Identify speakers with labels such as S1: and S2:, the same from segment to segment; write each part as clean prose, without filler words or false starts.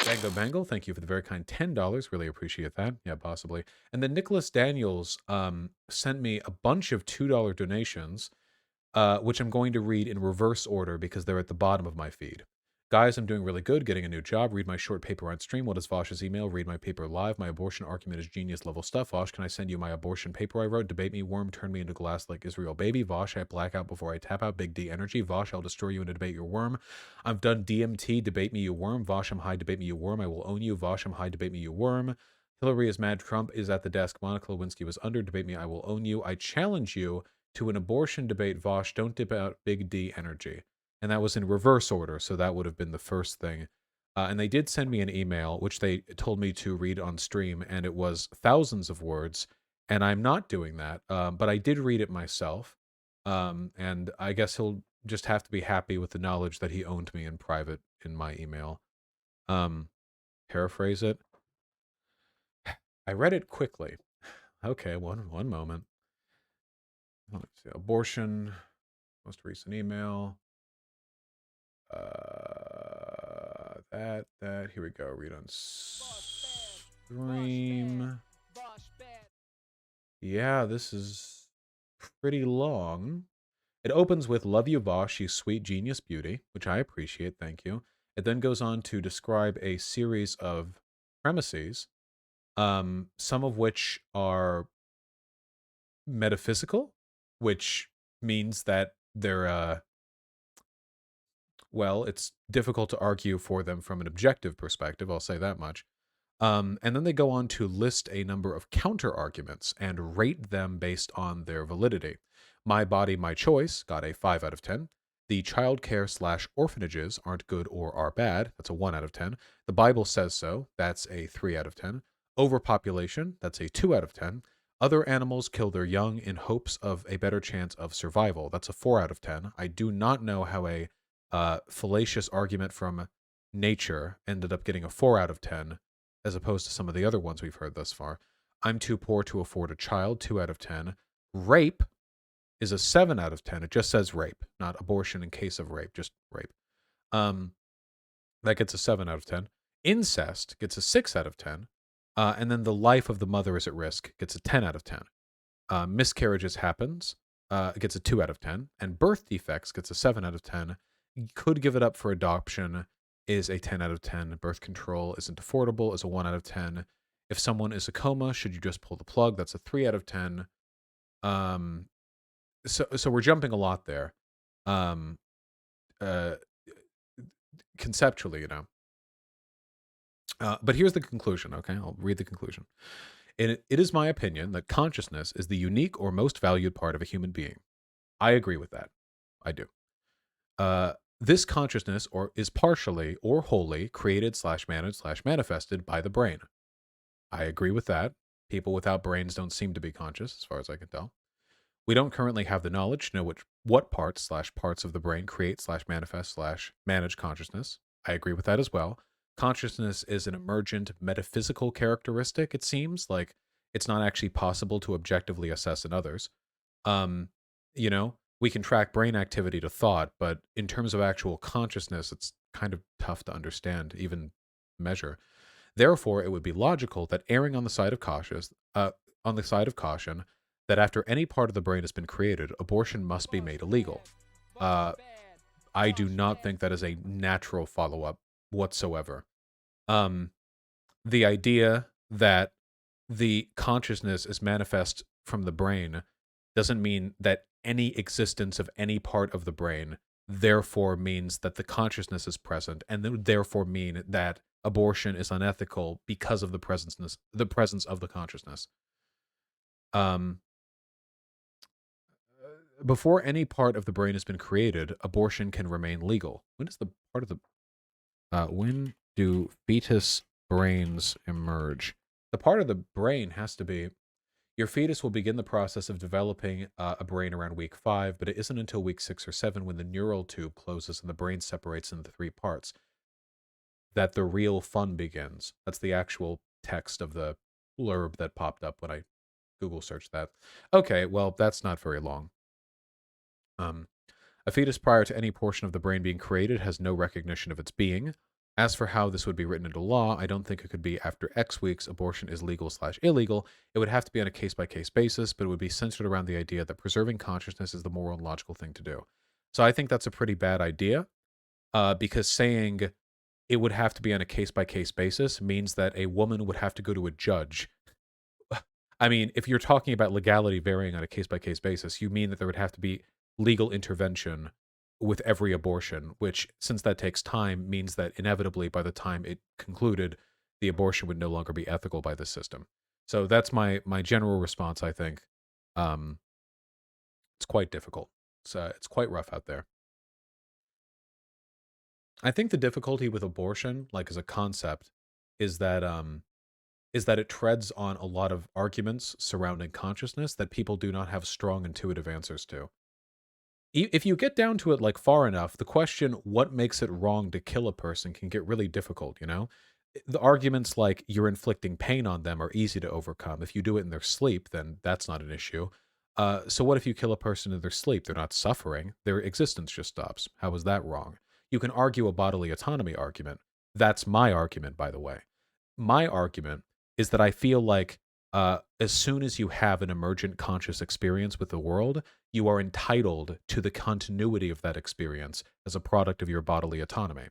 S1: Bango Bangle, thank you for the very kind $10. Really appreciate that. Yeah, possibly. And then Nicholas Daniels sent me a bunch of $2 donations, which I'm going to read in reverse order because they're at the bottom of my feed. Guys, I'm doing really good, getting a new job. Read my short paper on stream. What is Vosh's email? Read my paper live. My abortion argument is genius level stuff. Vosh, can I send you my abortion paper I wrote? Debate me, worm, turn me into glass like Israel baby. Vosh, I black out before I tap out. Big D energy. Vosh, I'll destroy you and debate your worm. I've done DMT. Debate me, you worm. Vosh, I'm high. Debate me, you worm. I will own you. Vosh, I'm high. Debate me, you worm. Hillary is mad. Trump is at the desk. Monica Lewinsky was under. Debate me, I will own you. I challenge you to an abortion debate. Vosh, don't debate Big D energy. And that was in reverse order, so that would have been the first thing. And they did send me an email, which they told me to read on stream, and it was thousands of words, and I'm not doing that, but I did read it myself, and I guess he'll just have to be happy with the knowledge that he owned me in private in my email. Paraphrase it. I read it quickly. Okay, one moment. Let's see. Abortion, most recent email. Here we go. Read on stream. Yeah, this is pretty long. It opens with "Love you, Vosh, you sweet genius beauty," which I appreciate. Thank you. It then goes on to describe a series of premises, some of which are metaphysical, which means that they're well, it's difficult to argue for them from an objective perspective, I'll say that much. And then they go on to list a number of counter arguments and rate them based on their validity. My Body, My Choice got a 5 out of 10. The childcare / orphanages aren't good or are bad. That's a 1 out of 10. The Bible Says So. That's a 3 out of 10. Overpopulation. That's a 2 out of 10. Other animals kill their young in hopes of a better chance of survival. That's a 4 out of 10. I do not know how a fallacious argument from nature ended up getting a 4 out of 10 as opposed to some of the other ones we've heard thus far. I'm too poor to afford a child, 2 out of 10. Rape is a 7 out of 10. It just says rape, not abortion in case of rape, just rape. That gets a 7 out of 10. Incest gets a 6 out of 10. And then the life of the mother is at risk gets a 10 out of 10. Miscarriages happens gets a 2 out of 10. And birth defects gets a 7 out of 10. Could give it up for adoption is a 10 out of 10. Birth control isn't affordable is a 1 out of 10. If someone is a coma, should you just pull the plug? That's a 3 out of 10. So we're jumping a lot there. Conceptually, but here's the conclusion, okay? I'll read the conclusion. It is my opinion that consciousness is the unique or most valued part of a human being. I agree with that. I do. This consciousness is partially or wholly created / managed / manifested by the brain. I agree with that. People without brains don't seem to be conscious, as far as I can tell. We don't currently have the knowledge to know what parts / parts of the brain create / manifest / manage consciousness. I agree with that as well. Consciousness is an emergent metaphysical characteristic, it seems. Like, it's not actually possible to objectively assess in others. We can track brain activity to thought, but in terms of actual consciousness, it's kind of tough to understand, even measure. Therefore, it would be logical that erring on the side of caution, that after any part of the brain has been created, abortion must be made illegal. I do not think that is a natural follow-up whatsoever. The idea that the consciousness is manifest from the brain doesn't mean that any existence of any part of the brain therefore means that the consciousness is present, and therefore mean that abortion is unethical because of the presence of the consciousness. Before any part of the brain has been created, abortion can remain legal. When is the part of the when do fetus brains emerge? The part of the brain has to be, your fetus will begin the process of developing a brain around week 5, but it isn't until week 6 or 7 when the neural tube closes and the brain separates into 3 parts that the real fun begins. That's the actual text of the blurb that popped up when I Google searched that. Okay, well, that's not very long. Um, a fetus prior to any portion of the brain being created has no recognition of its being. As for how this would be written into law, I don't think it could be after X weeks abortion is legal slash illegal. It would have to be on a case by case basis, but it would be centered around the idea that preserving consciousness is the moral and logical thing to do. So I think that's a pretty bad idea, because saying it would have to be on a case by case basis means that a woman would have to go to a judge. I mean, if you're talking about legality varying on a case by case basis, you mean that there would have to be legal intervention with every abortion, which, since that takes time, means that inevitably by the time it concluded, the abortion would no longer be ethical by the system. So that's my general response, I think. Um, it's quite difficult. It's quite rough out there. I think the difficulty with abortion, like as a concept, is that it treads on a lot of arguments surrounding consciousness that people do not have strong intuitive answers to. If you get down to it like far enough, the question what makes it wrong to kill a person can get really difficult, you know? The arguments like you're inflicting pain on them are easy to overcome. If you do it in their sleep, then that's not an issue. So what if you kill a person in their sleep? They're not suffering. Their existence just stops. How is that wrong? You can argue a bodily autonomy argument. That's my argument, by the way. My argument is that I feel like as soon as you have an emergent conscious experience with the world, you are entitled to the continuity of that experience as a product of your bodily autonomy.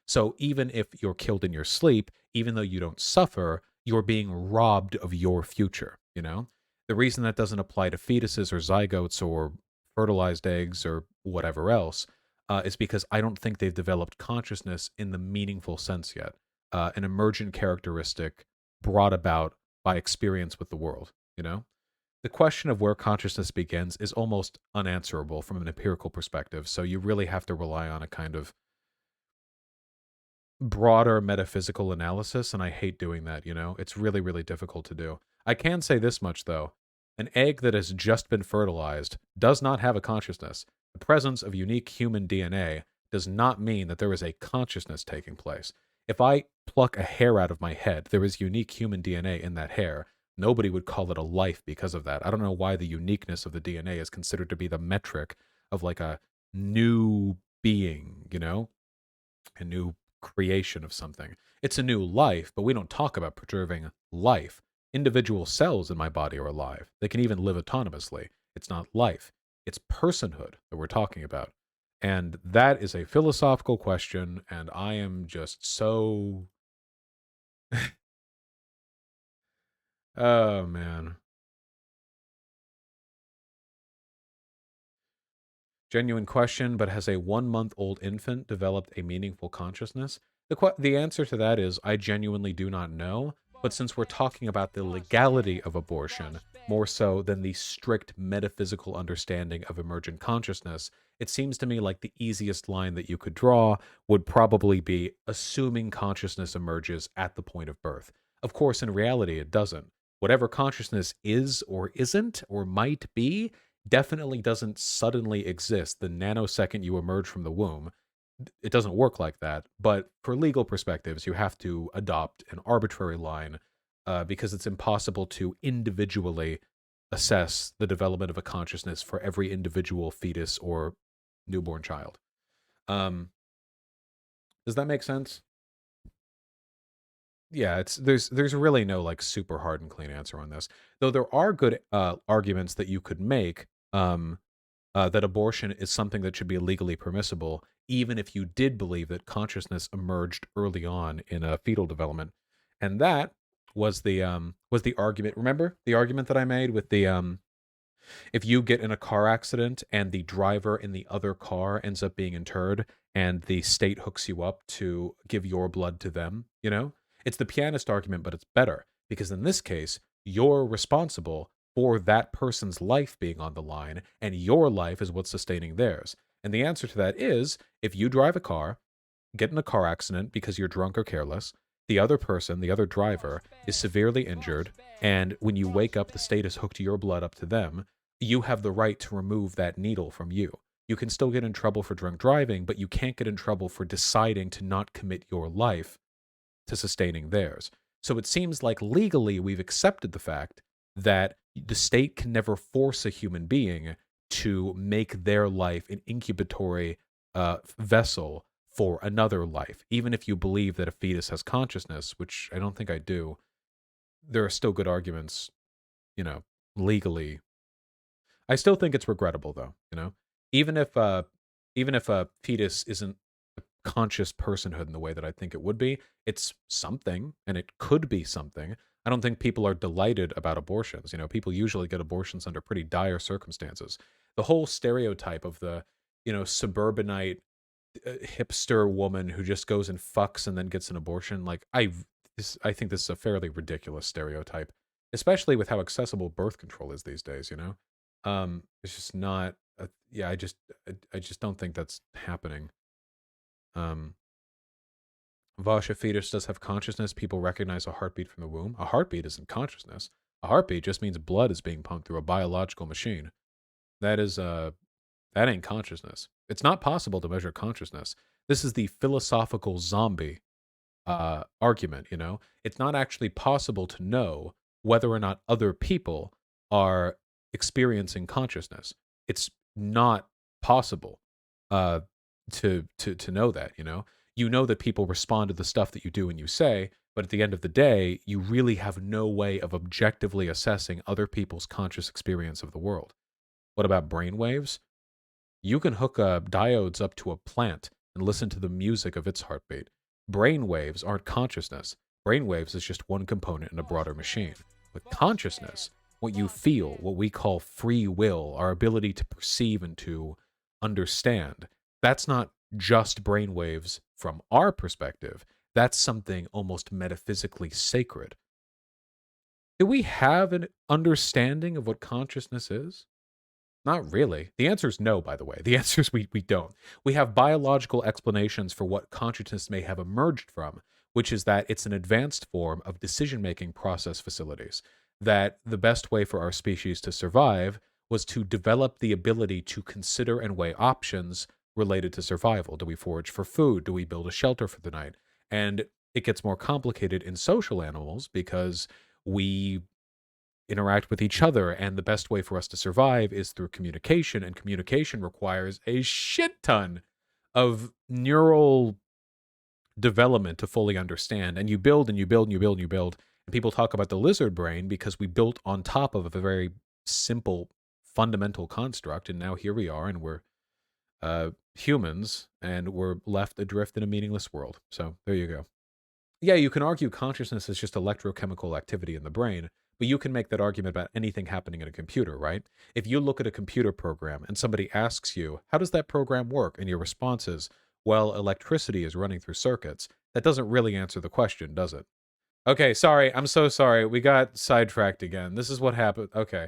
S1: So even if you're killed in your sleep, even though you don't suffer, you're being robbed of your future, you know? The reason that doesn't apply to fetuses or zygotes or fertilized eggs or whatever else is because I don't think they've developed consciousness in the meaningful sense yet. An emergent characteristic brought about by experience with the world, you know? The question of where consciousness begins is almost unanswerable from an empirical perspective, so you really have to rely on a kind of broader metaphysical analysis, and I hate doing that, you know? It's really, really difficult to do. I can say this much, though. An egg that has just been fertilized does not have a consciousness. The presence of unique human DNA does not mean that there is a consciousness taking place. If I pluck a hair out of my head, there is unique human DNA in that hair. Nobody would call it a life because of that. I don't know why the uniqueness of the DNA is considered to be the metric of like a new being, you know? A new creation of something. It's a new life, but we don't talk about preserving life. Individual cells in my body are alive. They can even live autonomously. It's not life, it's personhood that we're talking about. And that is a philosophical question, and I am just so. Oh, man. Genuine question, but has a 1 month old infant developed a meaningful consciousness? The answer to that is I genuinely do not know. But since we're talking about the legality of abortion, more so than the strict metaphysical understanding of emergent consciousness, it seems to me like the easiest line that you could draw would probably be assuming consciousness emerges at the point of birth. Of course, in reality, it doesn't. Whatever consciousness is or isn't or might be definitely doesn't suddenly exist the nanosecond you emerge from the womb. It doesn't work like that. But for legal perspectives, you have to adopt an arbitrary line because it's impossible to individually assess the development of a consciousness for every individual fetus or newborn child. Um, does that make sense? Yeah, it's there's really no like super hard and clean answer on this. Though there are good arguments that you could make. That abortion is something that should be legally permissible, even if you did believe that consciousness emerged early on in fetal development. And that was the argument. Remember the argument that I made with the if you get in a car accident and the driver in the other car ends up being interred and the state hooks you up to give your blood to them, you know? It's the pianist argument, but it's better because in this case, you're responsible for that person's life being on the line and your life is what's sustaining theirs. And the answer to that is if you drive a car, get in a car accident because you're drunk or careless, the other person, the other driver, is severely injured, and when you wake up, the state has hooked your blood up to them, you have the right to remove that needle from you. You can still get in trouble for drunk driving, but you can't get in trouble for deciding to not commit your life to sustaining theirs. So it seems like legally we've accepted the fact that the state can never force a human being to make their life an incubatory vessel for another life. Even if you believe that a fetus has consciousness, which I don't think I do, there are still good arguments, you know, legally. I still think it's regrettable though, you know? Even if even if a fetus isn't a conscious personhood in the way that I think it would be, it's something and it could be something. I don't think people are delighted about abortions. You know, people usually get abortions under pretty dire circumstances. The whole stereotype of the, suburbanite hipster woman who just goes and fucks and then gets an abortion. Like I think this is a fairly ridiculous stereotype, especially with how accessible birth control is these days. It's just not. Yeah, I just don't think that's happening. Um, Vosh, a fetus does have consciousness. People recognize a heartbeat from the womb. A heartbeat isn't consciousness. A heartbeat just means blood is being pumped through a biological machine. That is that ain't consciousness. It's not possible to measure consciousness. This is the philosophical zombie argument, It's not actually possible to know whether or not other people are experiencing consciousness. It's not possible uh, to know that, You know that people respond to the stuff that you do and you say, but at the end of the day, you really have no way of objectively assessing other people's conscious experience of the world. What about brainwaves? You can hook diodes up to a plant and listen to the music of its heartbeat. Brainwaves aren't consciousness. Brainwaves is just one component in a broader machine. But consciousness, what you feel, what we call free will, our ability to perceive and to understand, that's not just brainwaves from our perspective. That's something almost metaphysically sacred. Do we have an understanding of what consciousness is? Not really. The answer is no, by the way. The answer is we don't. We have biological explanations for what consciousness may have emerged from, which is that it's an advanced form of decision making process facilities. That the best way for our species to survive was to develop the ability to consider and weigh options related to survival. Do we forage for food? Do we build a shelter for the night? And it gets more complicated in social animals because we interact with each other, and the best way for us to survive is through communication, and communication requires a shit ton of neural development to fully understand. And you build and you build and you build and you build, and people talk about the lizard brain because we built on top of a very simple fundamental construct, and now here we are, and we're humans, and we're left adrift in a meaningless world. So there you go. Yeah, you can argue consciousness is just electrochemical activity in the brain, but you can make that argument about anything happening in a computer, right? If you look at a computer program and somebody asks you, how does that program work? And your response is, well, electricity is running through circuits. That doesn't really answer the question, does it? Okay, sorry. I'm so sorry. We got sidetracked again. This is what happened. Okay.